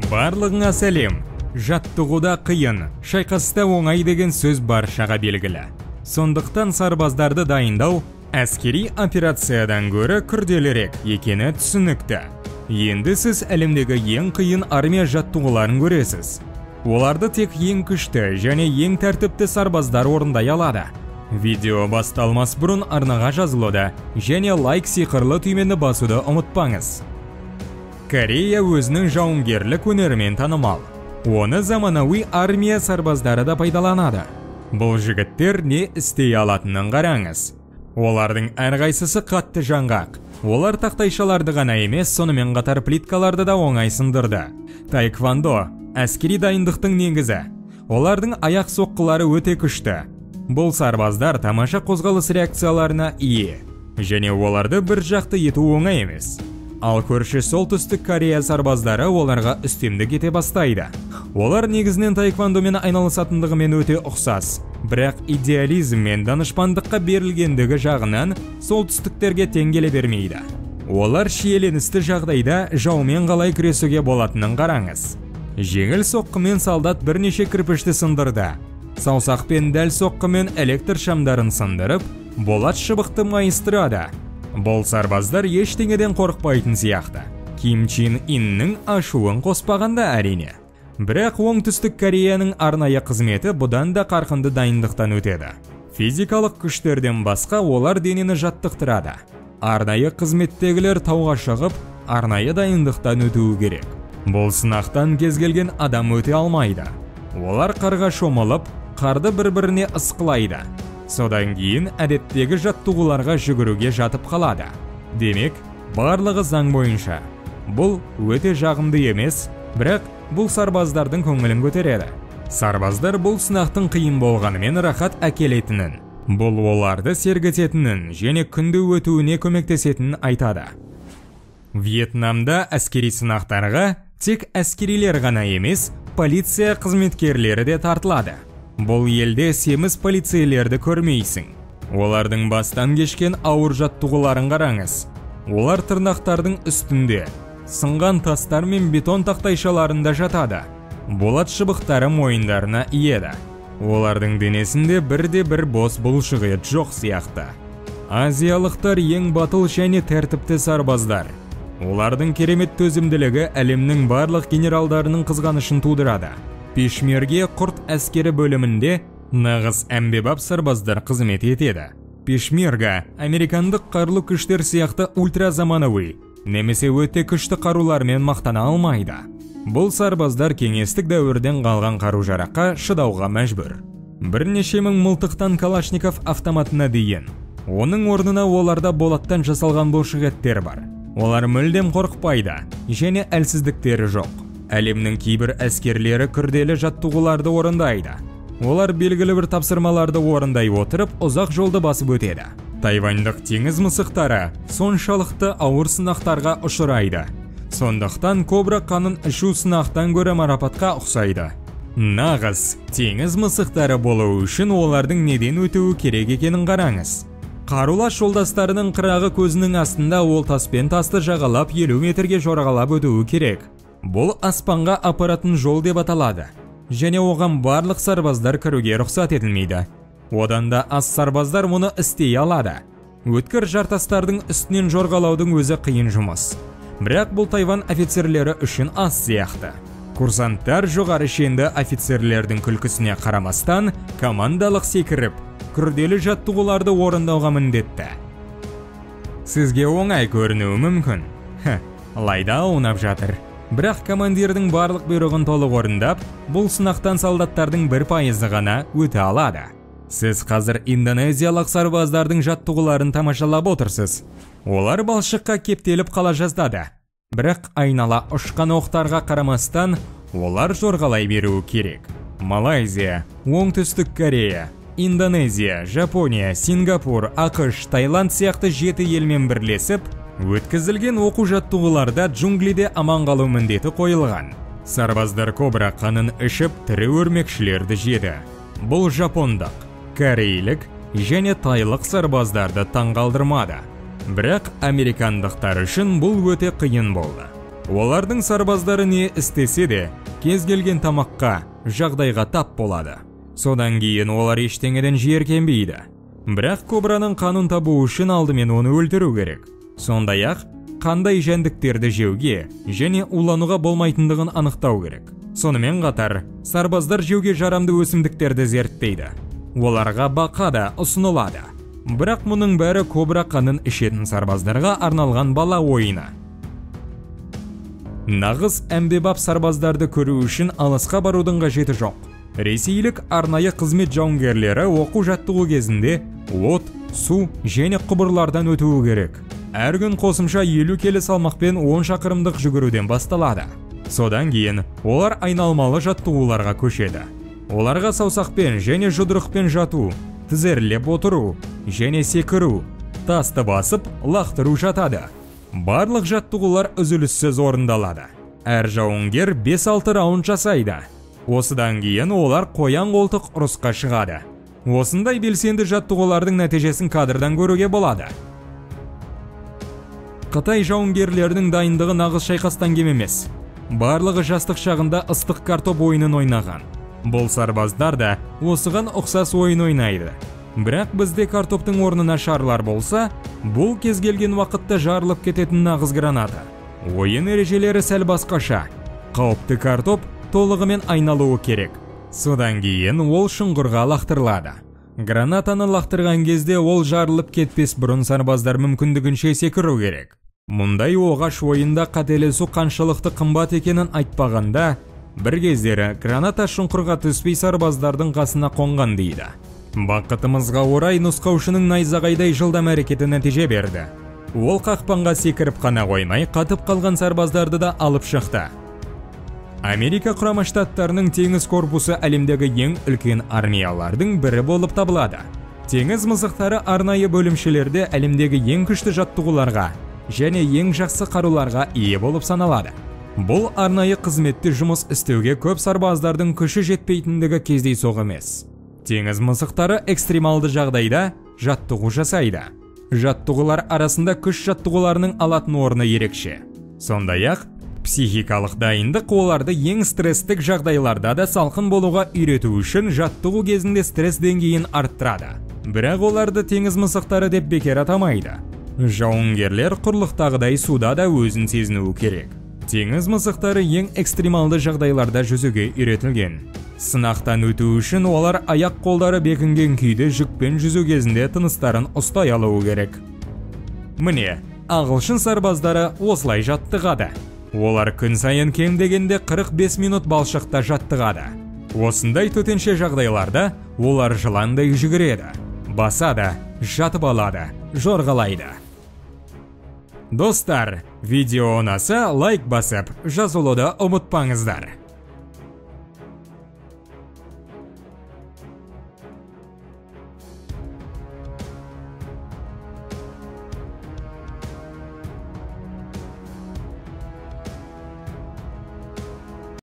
Барлығыңа сәлем. Жаттығуда қиын, шайқаста оңай деген сөз баршаға белгілі. Сондықтан сарбаздарды дайындау әскери операциядан гөрі күрделірек екені түсінікті. Енді сіз әлемдегі ең қиын армия жаттығуларын көресіз. Оларды тек ең күшті және ең тәртіпті сарбаздар орындай алады. Видео басталмас бұрын арнаға жазылуды және лайк сиқырлы түймені басуды ұмытпаңыз. Корея өзінің жауынгерлік өнерімен танымал. Оны заманауи армия сарбаздары да пайдаланады. Бұл жігіттер не істей алатынын қараңыз. Олардың әрқайсысы қатты жаңғақ. Олар тақтайшаларды ғана емес, сонымен қатар плиткаларды да оңай сындырды. Таэквондо әскери дайындықтың негізі. Олардың аяқ соққылары өте күшті. Бұл сарбаздар тамаша қозғалыс реакцияларына ие. Және оларды бір жақты ету оңай емес. Ал көрші солтүстік Корея сарбаздары оларға үстемдік ете бастайды. Олар негізінен таэквондомен айналысатындығымен өте ұқсас. Бірақ идеализм мен данышпандыққа берілгендігі жағынан солтүстіктерге тең келе бермейді. Олар шиеленісті жағдайда жаумен қалай күресуге болатынын қараңыз. Жеңіл соққымен солдат бірнеше кірпішті сындырды. Саусақпен дәл соққымен электр шамдарын сындырып, болат шыбықты майыстырады. Бұл сарбаздар ештеңеден қорықпайтын сияқты. Ким Чен Иннің ашуын қоспағанда әрине. Бірақ оңтүстік Кореяның арнайы қызметі бұдан да қарқынды дайындықтан өтеді. Физикалық күштерден басқа олар денені жаттықтырады. Арнайы қызметтегілер тауға шығып, арнайы дайындықтан өтуі керек. Бұл сынақтан кез келген адам өте алмайды. Олар қарға шомылып, қарды бір-біріне ысқылайды. Содан кейін әдеттегі жаттығуларға жүгіруге жатып қалады. Демек, барлығы заң бойынша. Бұл өте жағымды емес, бірақ бұл сарбаздардың көңілін көтереді. Сарбаздар бұл сынақтың қиын болғанымен рахат әкелетінін, бұл оларды сергітетінін және күнді өтуіне көмектесетінін айтады. Вьетнамда әскери сынақтарға тек әскерилер ғана емес, полиция қызметкерлері де тартылады. Бұл елде семіз полицейлерді көрмейсің. Олардың бастан кешкен ауыр жаттығуларын қараңыз. Олар тырнақтардың үстінде, сынған тастар мен бетон тақтайшаларында жатады. Болат шыбықтары мойындарына иеді. Олардың денесінде бірде-бір бос бұлшық ет жоқ сияқты. Азиялықтар ең батыл және тәртіпті сарбаздар. Олардың керемет төзімділігі әлемнің барлық генералдарының қызғанышын тудырады. Пешмерге құрт әскері бөлімінде нағыз әмбебап сарбаздар қызмет етеді. Пешмерга американдық қарулы күштер сияқты ультра заманауи, немесе өте күшті қарулармен мақтана алмайды. Бұл сарбаздар кеңестік дәуірден қалған қару-жараққа шыдауға мәжбүр. Бірнеше мың мылтықтан Калашников автоматына дейін. Оның орнына оларда болаттан жасалған бұлшықеттер бар. Олар мүлдем қорықпайды, және әлсіздіктері жоқ. Әлемнің кейбір әскерлері күрделі жаттығуларды орындайды. Олар белгілі бір тапсырмаларды орындай отырып, ұзақ жолды басып өтеді. Тайваньдық теңіз мысықтары соншалықты ауыр сынақтарға ұшырайды. Сондықтан кобра қанын ішу сынақтан гөрі марапатқа ұқсайды. Нағыз теңіз мысықтары болу үшін олардың неден өтуі керек екенін қараңыз. Қарулас жолдастарының қырағы көзінің астында ол таспен тасты жағалап 50 метрге жорғалап өтуі керек. Бұл аспанға апаратын жол деп аталады. Және оған барлық сарбаздар кіруге рұқсат етілмейді. Одан да аз сарбаздар мұны істей алады. Өткір жартастардың үстінен жорғалаудың өзі қиын жұмыс. Бірақ бұл Тайвань офицерлері үшін аз сияқты. Курсанттар жоғары шенді офицерлердің күлкісіне қарамастан командалық секіріп, күрделі жаттығуларды орындауға міндетті. Сізге оңай көрінуі мүмкін. Лайда аунап жатыр. Бірақ командирдің барлық бұйрығын толық орындап, бұл сынақтан солдаттардың 1% ғана өте алады. Сіз қазір индонезиялық сарбаздардың жаттығуларын тамашалап отырсыз. Олар балшыққа кептеліп қала жаздады. Бірақ айнала ұшқан оқтарға қарамастан, олар жорғалай беруі керек. Малайзия, Оңтүстік Корея, Индонезия, Жапония, Сингапур, ақш, Таиланд сияқты 7 елмен бірлесіп, өткізілген оқу жаттығуларда джунглиде аман қалу міндеті қойылған. Сарбаздар кобра қанын ішіп, тірі өрмекшілерді жеді. Бұл жапондық, корейлік және тайлық сарбаздарды таңғалдырмады. Бірақ американдықтар үшін бұл өте қиын болды. Олардың сарбаздары не істесе де, кез келген тамаққа, жағдайға тап болады. Содан кейін олар ештеңеден жиіркенбейді. Бірақ кобраның қанын табу үшін алдымен оны өлтіру керек. Сондай-ақ, қандай жәндіктерді жеуге және улануға болмайтындығын анықтау керек. Сонымен қатар, сарбаздар жеуге жарамды өсімдіктерді зерттейді. Оларға бақа да ұсынылады. Бірақ мұның бәрі кобра қанын ішетін сарбаздарға арналған бала ойыны. Нағыз әмбебап сарбаздарды көру үшін алысқа барудың қажеті жоқ. Ресейлік арнайы қызмет жауынгерлері оқу жаттығу кезінде от, су және құбырлардан өтуі керек. Әр күн қосымша 50 келі салмақпен 10 шақырымдық жүгіруден басталады. Содан кейін олар айналмалы жаттығуларға көшеді. Оларға саусақпен және жұдырықпен жату, тізерлеп отыру және секіру, тасты басып, лақтыру жатады. Барлық жаттығулар үзіліссіз орындалады. Әр жауынгер 5-6 раунд жасайды. Осыдан кейін олар қоян қолтық ұрысқа шығады. Осындай белсенді жаттығулардың нәтижесін кадрдан көруге болады. Қытай жауынгерлерінің дайындығы нағыз шайқастан кем емес. Барлығы жастық шағында ыстық картоп ойынын ойнаған. Бұл сарбаздар да осыған ұқсас ойын ойнайды. Бірақ бізде картоптың орнына шарлар болса, бұл кез келген уақытта жарылып кететін нағыз граната. Ойын ережелері сәл басқаша. Қауіпті картоп толығымен айналуы керек. Содан кейін ол шұңғырға лақтырылады. Гранатаны лақтырған кезде ол жарылып кетпес бұрын сарбаздар мүмкіндігінше секіру керек. Мұндай оғаш ойында қателесу қаншалықты қымбат екенін айтпағанда, бір кездері граната шұңқырға түспей сарбаздардың қасына қонған дейді. Бақытымызға орай нұсқаушының найзағайдай жылдам әрекеті нәтиже берді. Ол қақпанға секіріп қана қоймай, қатып қалған сарбаздарды да алып шықты. Америка құрама штаттарының теңіз корпусы әлемдегі ең үлкен армиялардың бірі болып табылады. Теңіз мысықтары арнайы бөлімшелерде әлемдегі ең күшті жаттығуларға және ең жақсы қаруларға ие болып саналады. Бұл арнайы қызметті жұмыс істеуге көп сарбаздардың күші жетпейтіндігі кездейсоқ емес. Теңіз мысықтары экстремалды жағдайда жаттығу жасайды. Жаттығулар арасында күш жаттығуларының алатын орны ерекше. Сондай-ақ, психикалық дайындық оларды ең стресстік жағдайларда да салқын болуға үйрету үшін жаттығу кезінде стресс деңгейін арттырады. Бірақ оларды теңіз мысықтары деп бекер атамайды. Жауынгерлер құрлықтағыдай суда да өзін сезінуі керек. Теңіз мысықтары ең экстремалды жағдайларда жүзуге үйретілген. Сынақтан өту үшін олар аяқ қолдары бекінген күйде жүкпен жүзу кезінде тыныстарын ұстай алуы керек. Міне, ағылшын сарбаздары осылай жаттығады. Олар күн сайын кем дегенде 45 минут балшықта жаттығады. Осындай төтенше жағдайларда олар жыландай жүгіреді, басады, жатып алады, жорғалайды. Достар, видео ұнаса лайк басып, жазылуды ұмытпаңыздар.